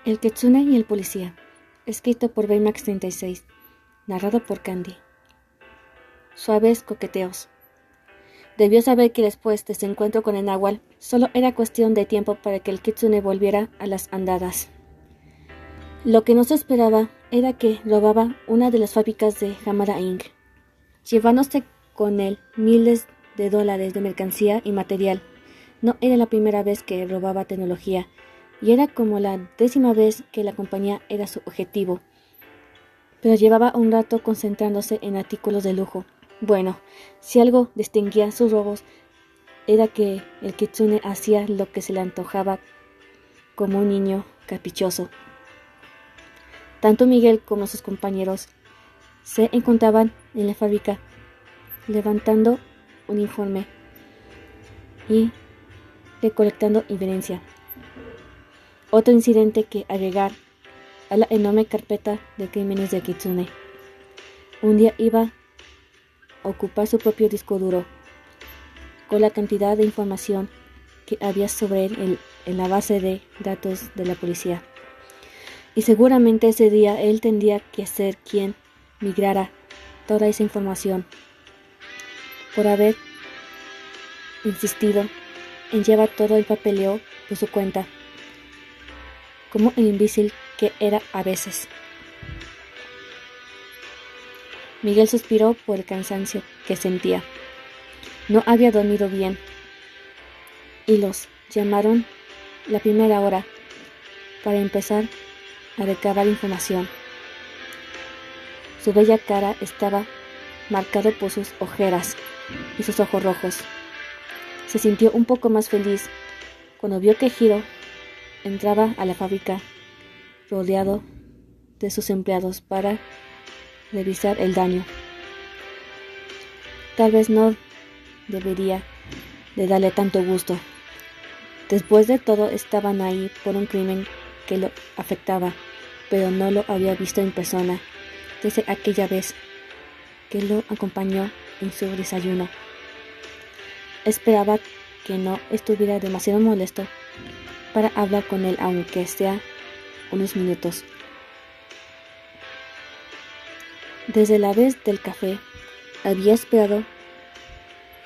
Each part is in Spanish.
El Kitsune y el policía, escrito por Baymax 36, narrado por Candy. Suaves coqueteos. Debió saber que después de su encuentro con el náhuatl, solo era cuestión de tiempo para que el Kitsune volviera a las andadas. Lo que no se esperaba era que robaba una de las fábricas de Hamada Inc., llevándose con él miles de dólares de mercancía y material. No era la primera vez que robaba tecnología, y era como la 10ª vez que la compañía era su objetivo. Pero llevaba un rato concentrándose en artículos de lujo. Bueno, si algo distinguía sus robos, era que el Kitsune hacía lo que se le antojaba como un niño caprichoso. Tanto Miguel como sus compañeros se encontraban en la fábrica levantando un informe y recolectando evidencia. Otro incidente que agregar a la enorme carpeta de crímenes de Kitsune. Un día iba a ocupar su propio disco duro, con la cantidad de información que había sobre él en la base de datos de la policía. Y seguramente ese día él tendría que ser quien migrara toda esa información, por haber insistido en llevar todo el papeleo por su cuenta, como el imbécil que era a veces. Miguel suspiró por el cansancio que sentía. No había dormido bien, y los llamaron la primera hora para empezar a recabar información. Su bella cara estaba marcado por sus ojeras y sus ojos rojos. Se sintió un poco más feliz cuando vio que Hiro entraba a la fábrica rodeado de sus empleados para revisar el daño. Tal vez no debería de darle tanto gusto. Después de todo, estaban ahí por un crimen que lo afectaba, pero no lo había visto en persona desde aquella vez que lo acompañó en su desayuno. Esperaba que no estuviera demasiado molesto para hablar con él, aunque sea unos minutos. Desde la vez del café, había esperado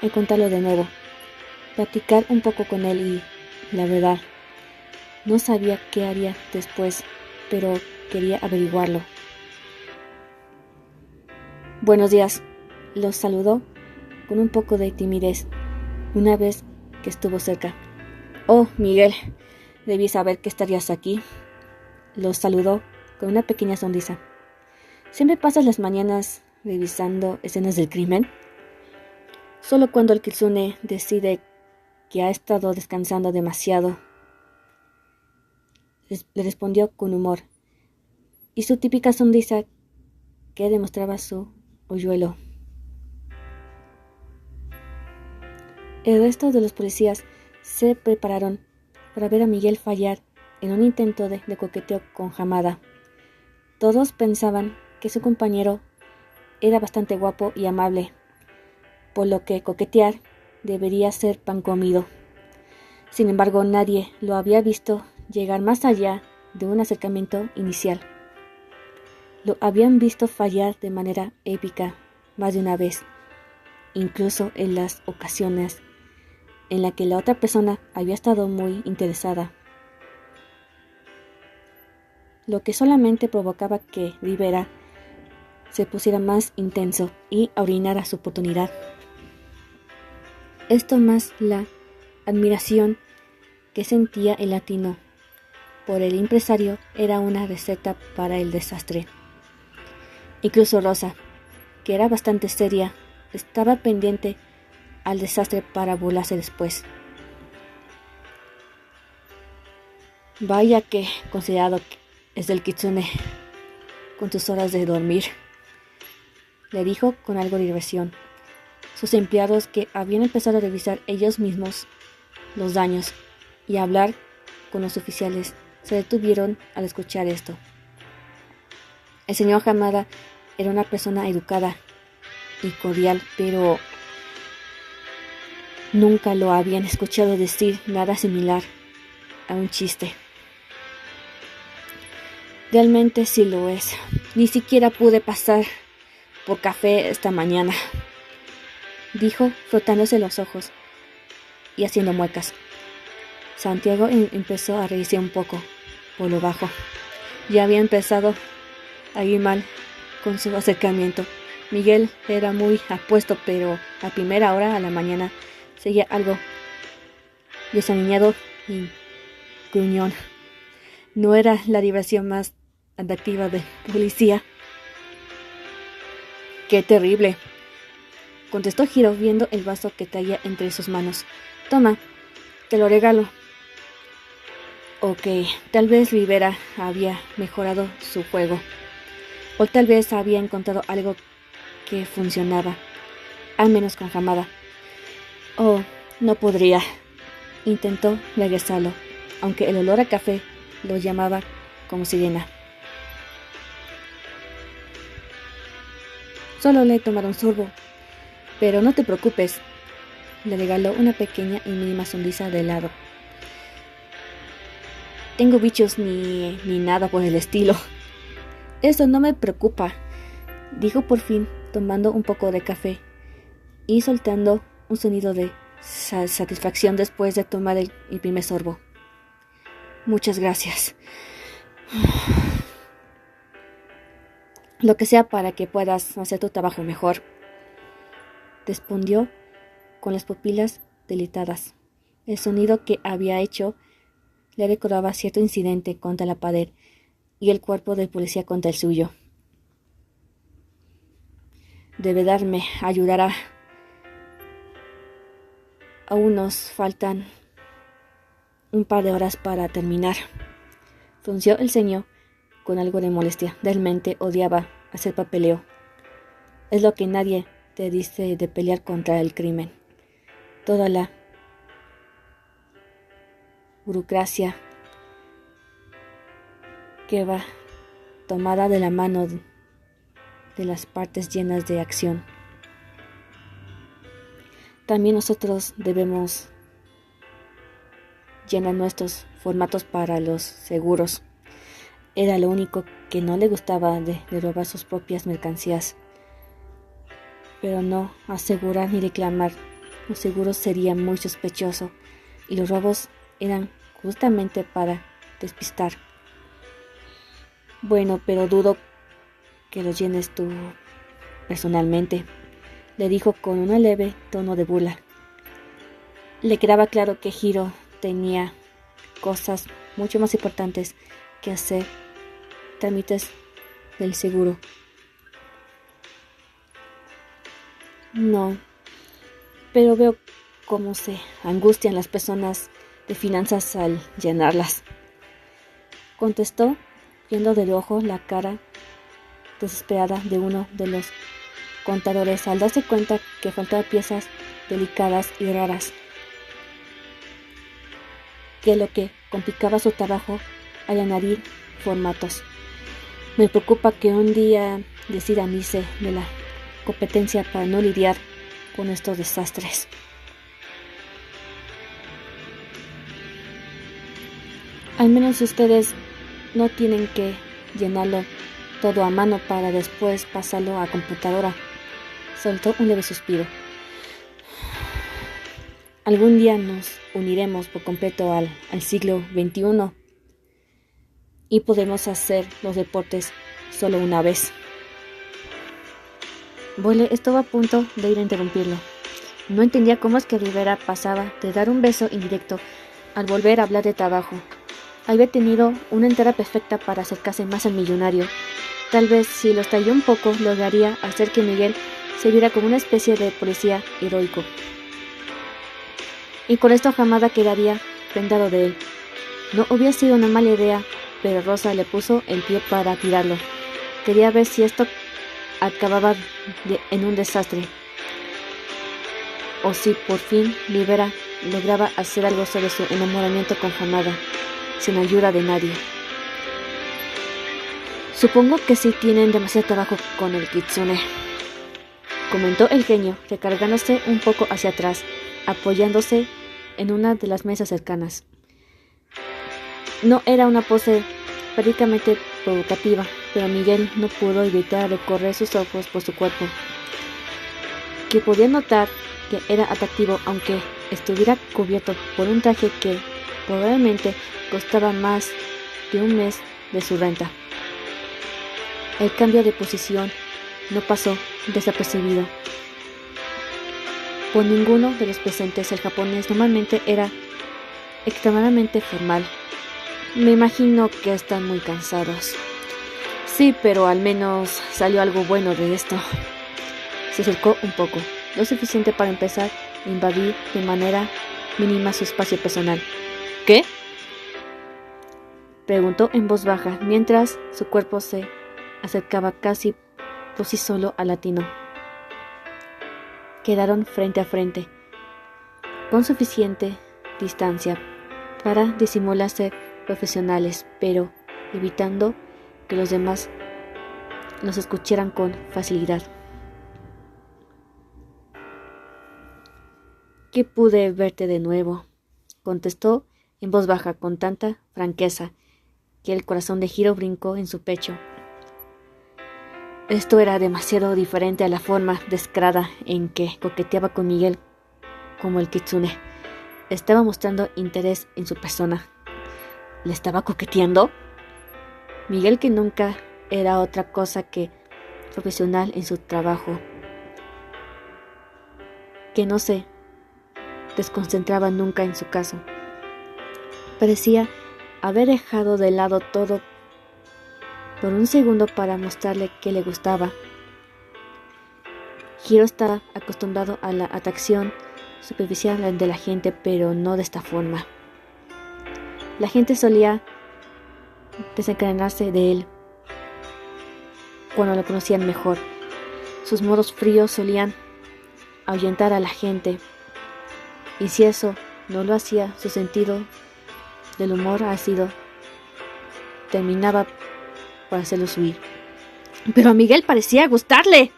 encontrarlo de nuevo, platicar un poco con él y, la verdad, no sabía qué haría después, pero quería averiguarlo. Buenos días, los saludó con un poco de timidez, una vez que estuvo cerca. Oh, Miguel, debí saber que estarías aquí. Los saludó con una pequeña sonrisa. ¿Siempre pasas las mañanas revisando escenas del crimen? Solo cuando el Kitsune decide que ha estado descansando demasiado, le respondió con humor, y su típica sonrisa que demostraba su hoyuelo. El resto de los policías se prepararon para ver a Miguel fallar en un intento de coqueteo con Hamada. Todos pensaban que su compañero era bastante guapo y amable, por lo que coquetear debería ser pan comido. Sin embargo, nadie lo había visto llegar más allá de un acercamiento inicial. Lo habían visto fallar de manera épica más de una vez, incluso en las ocasiones en las que la otra persona había estado muy interesada, lo que solamente provocaba que Rivera se pusiera más intenso y orinara su oportunidad. Esto más la admiración que sentía el latino por el empresario era una receta para el desastre. Incluso Rosa, que era bastante seria, estaba pendiente al desastre para burlarse después. Vaya que considerado es el Kitsune con sus horas de dormir, le dijo con algo de diversión. Sus empleados, que habían empezado a revisar ellos mismos los daños y a hablar con los oficiales, se detuvieron al escuchar esto. El señor Hamada era una persona educada y cordial, pero nunca lo habían escuchado decir nada similar a un chiste. Realmente sí lo es. Ni siquiera pude pasar por café esta mañana, dijo frotándose los ojos y haciendo muecas. Santiago empezó a reírse un poco por lo bajo. Ya había empezado a ir mal con su acercamiento. Miguel era muy apuesto, pero a primera hora a la mañana seguía algo desaliñado y gruñón. No era la diversión más atractiva del policía. ¡Qué terrible!, contestó Hiro viendo el vaso que traía entre sus manos. Toma, te lo regalo. Ok, tal vez Rivera había mejorado su juego. O tal vez había encontrado algo que funcionaba, al menos con Hamada. Oh, no podría. Intentó regresarlo, aunque el olor a café lo llamaba como sirena. Solo le tomaron un sorbo. Pero no te preocupes. Le regaló una pequeña y mínima sonrisa de helado. Tengo bichos ni nada por el estilo. Eso no me preocupa, dijo por fin, tomando un poco de café y soltando un sonido de satisfacción después de tomar el primer sorbo. Muchas gracias. Lo que sea para que puedas hacer tu trabajo mejor, respondió con las pupilas dilatadas. El sonido que había hecho le recordaba cierto incidente contra la pared y el cuerpo del policía contra el suyo. De verdad me ayudará. Aún nos faltan un par de horas para terminar. Frunció el ceño con algo de molestia. Realmente odiaba hacer papeleo. Es lo que nadie te dice de pelear contra el crimen. Toda la burocracia que va tomada de la mano de las partes llenas de acción. También nosotros debemos llenar nuestros formatos para los seguros. Era lo único que no le gustaba de robar sus propias mercancías. Pero no asegurar ni reclamar los seguros sería muy sospechoso, y los robos eran justamente para despistar. Bueno, pero dudo que los llenes tú personalmente, le dijo con un leve tono de burla. Le quedaba claro que Hiro tenía cosas mucho más importantes que hacer, trámites del seguro. No, pero veo cómo se angustian las personas de finanzas al llenarlas, contestó, viendo de reojo la cara desesperada de uno de los contadores al darse cuenta que faltaban piezas delicadas y raras, que lo que complicaba su trabajo al añadir formatos. Me preocupa que un día decida irse de la competencia para no lidiar con estos desastres. Al menos ustedes no tienen que llenarlo todo a mano para después pasarlo a computadora. Soltó un leve suspiro. Algún día nos uniremos por completo al siglo XXI y podemos hacer los deportes solo una vez. Boyle estuvo a punto de ir a interrumpirlo. No entendía cómo es que Rivera pasaba de dar un beso indirecto al volver a hablar de trabajo. Había tenido una entrada perfecta para acercarse más al millonario. Tal vez si lo estalló un poco lograría hacer que Miguel se viera como una especie de policía heroico. Y con esto Hamada quedaría prendado de él. No hubiera sido una mala idea, pero Rosa le puso el pie para tirarlo. Quería ver si esto acababa en un desastre, o si por fin Rivera lograba hacer algo sobre su enamoramiento con Hamada, sin ayuda de nadie. Supongo que sí tienen demasiado trabajo con el kitsune, comentó el genio, recargándose un poco hacia atrás, apoyándose en una de las mesas cercanas. No era una pose prácticamente provocativa, pero Miguel no pudo evitar recorrer sus ojos por su cuerpo, que podía notar que era atractivo aunque estuviera cubierto por un traje que probablemente costaba más de un mes de su renta. El cambio de posición no pasó desapercibido por ninguno de los presentes. El japonés normalmente era extremadamente formal. Me imagino que están muy cansados. Sí, pero al menos salió algo bueno de esto. Se acercó un poco, lo suficiente para empezar a invadir de manera mínima su espacio personal. ¿Qué?, preguntó en voz baja, mientras su cuerpo se acercaba casi por sí solo al latino. Quedaron frente a frente, con suficiente distancia para disimular ser profesionales, pero evitando que los demás los escucharan con facilidad. «¿Qué pude verte de nuevo?», contestó en voz baja con tanta franqueza que el corazón de Hiro brincó en su pecho. Esto era demasiado diferente a la forma descarada en que coqueteaba con Miguel como el kitsune. Estaba mostrando interés en su persona. ¿Le estaba coqueteando? Miguel, que nunca era otra cosa que profesional en su trabajo, que no se desconcentraba nunca en su caso, parecía haber dejado de lado todo por un segundo para mostrarle que le gustaba. Hiro estaba acostumbrado a la atracción superficial de la gente, pero no de esta forma. La gente solía desencadenarse de él cuando lo conocían mejor. Sus modos fríos solían ahuyentar a la gente, y si eso no lo hacía, su sentido del humor ácido terminaba por hacerlos huir. Pero a Miguel parecía gustarle.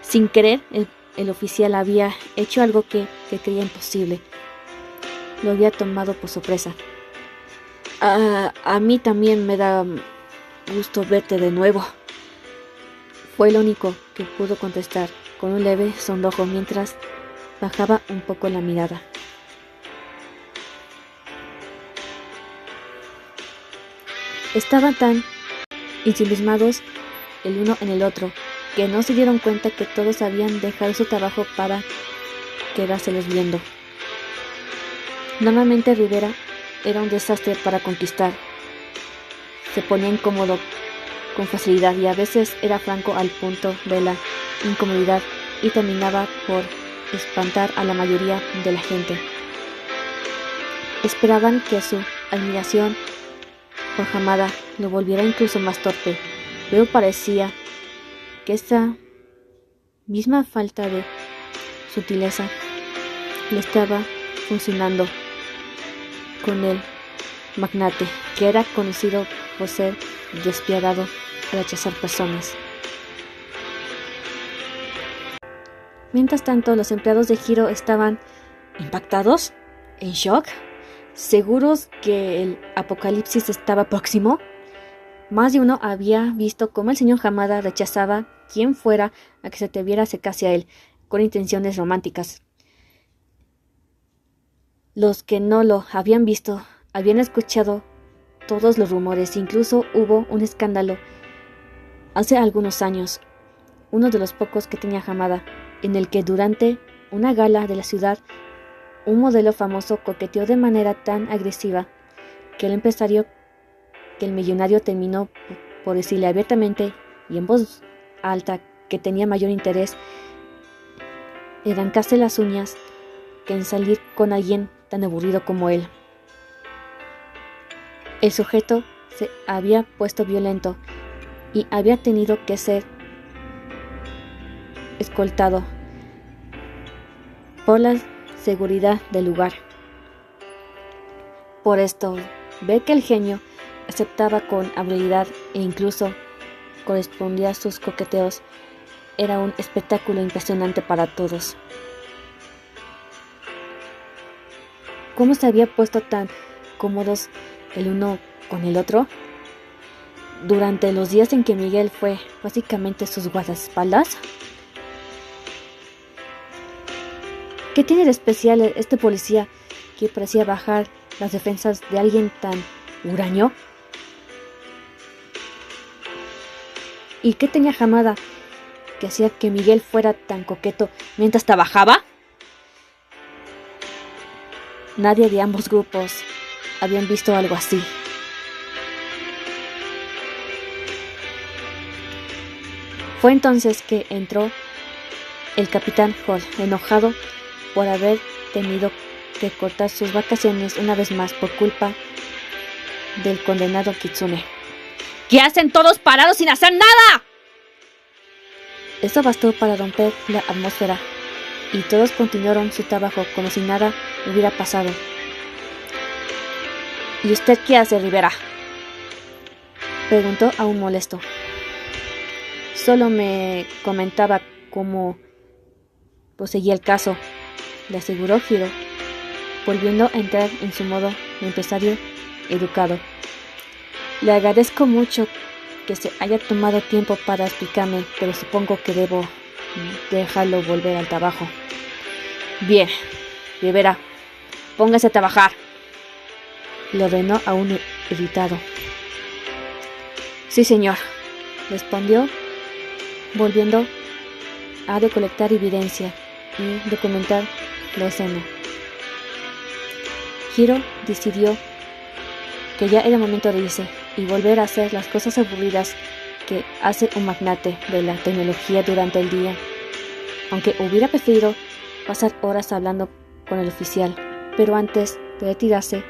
Sin querer, el oficial había hecho algo que creía imposible. Lo había tomado por sorpresa. A mí también me da gusto verte de nuevo. Fue lo único que pudo contestar, con un leve sonrojo mientras bajaba un poco la mirada. Estaban tan ensimismados el uno en el otro que no se dieron cuenta que todos habían dejado su trabajo para quedárselos viendo. Normalmente Rivera era un desastre para conquistar. Se ponía incómodo con facilidad y a veces era franco al punto de la incomodidad y terminaba por espantar a la mayoría de la gente. Esperaban que su admiración por Hamada lo volviera incluso más torpe, pero parecía que esa misma falta de sutileza le estaba funcionando con el magnate, que era conocido por ser despiadado al rechazar personas. Mientras tanto, los empleados de Hiro estaban impactados, en shock, seguros que el apocalipsis estaba próximo. Más de uno había visto cómo el señor Hamada rechazaba quien fuera a que se atreviera a acercarse a él con intenciones románticas. Los que no lo habían visto habían escuchado todos los rumores. Incluso hubo un escándalo hace algunos años, uno de los pocos que tenía Hamada, en el que durante una gala de la ciudad un modelo famoso coqueteó de manera tan agresiva que el millonario terminó por decirle abiertamente y en voz alta que tenía mayor interés en arrancarse las uñas que en salir con alguien tan aburrido como él. El sujeto se había puesto violento y había tenido que ser escoltado por la seguridad del lugar. Por esto, ver que el genio aceptaba con habilidad e incluso correspondía a sus coqueteos era un espectáculo impresionante para todos. ¿Cómo se había puesto tan cómodos el uno con el otro? durante los días en que Miguel fue básicamente sus guardaespaldas? ¿Qué tiene de especial este policía que parecía bajar las defensas de alguien tan huraño? ¿Y qué tenía Hamada que hacía que Miguel fuera tan coqueto mientras trabajaba? Nadie de ambos grupos habían visto algo así. Fue entonces que entró el capitán Hall, enojado por haber tenido que cortar sus vacaciones una vez más por culpa del condenado Kitsune. ¿Qué hacen todos parados sin hacer nada? Eso bastó para romper la atmósfera, y todos continuaron su trabajo como si nada hubiera pasado. ¿Y usted qué hace, Rivera?, preguntó aún molesto. Solo me comentaba cómo proseguía el caso, le aseguró Hiro, volviendo a entrar en su modo de empresario educado. Le agradezco mucho que se haya tomado tiempo para explicarme, pero supongo que debo dejarlo volver al trabajo. Bien, Rivera, póngase a trabajar, le ordenó aún irritado. Sí, señor, respondió, volviendo a recolectar evidencia y documentar la escena. Hiro decidió que ya era momento de irse y volver a hacer las cosas aburridas que hace un magnate de la tecnología durante el día, aunque hubiera preferido pasar horas hablando con el oficial, pero antes de retirarse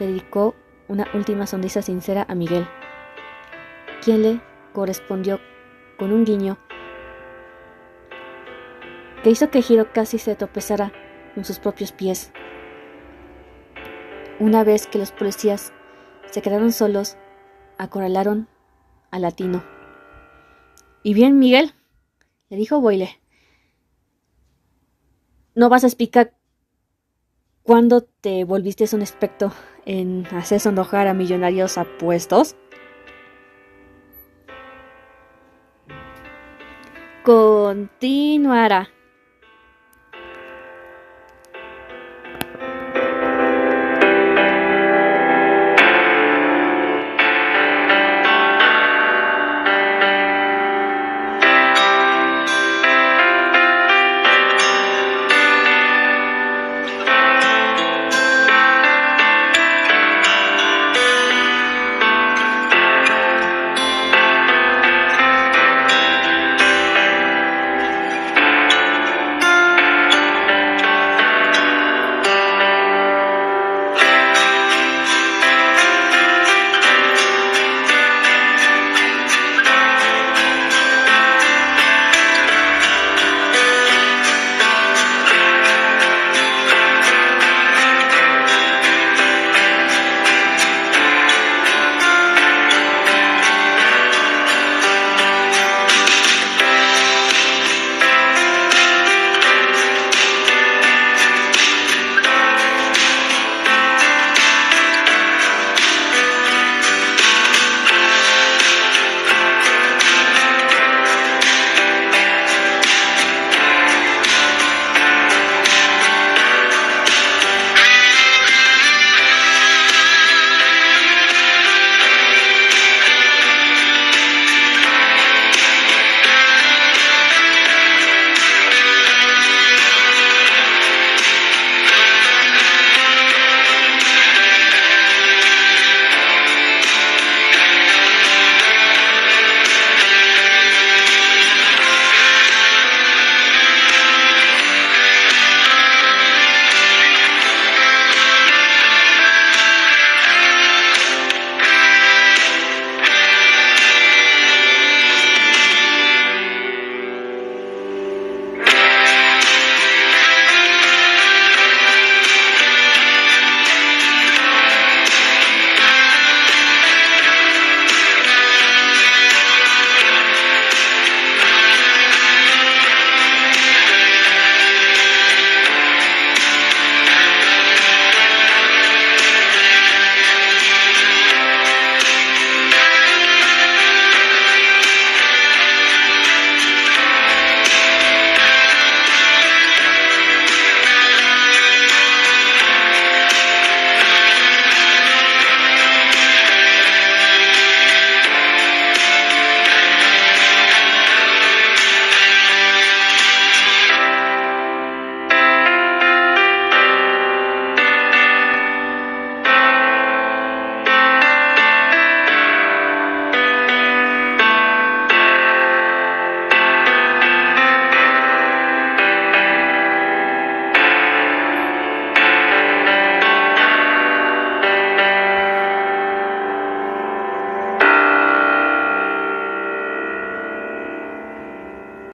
le dedicó una última sonrisa sincera a Miguel, quien le correspondió con un guiño que hizo que Hiro casi se tropezara con sus propios pies. Una vez que los policías se quedaron solos, acorralaron al latino. ¿Y bien, Miguel?, le dijo Boyle. ¿No vas a explicar cuándo te volviste un experto en hacer sonrojar a millonarios apuestos? Continuará.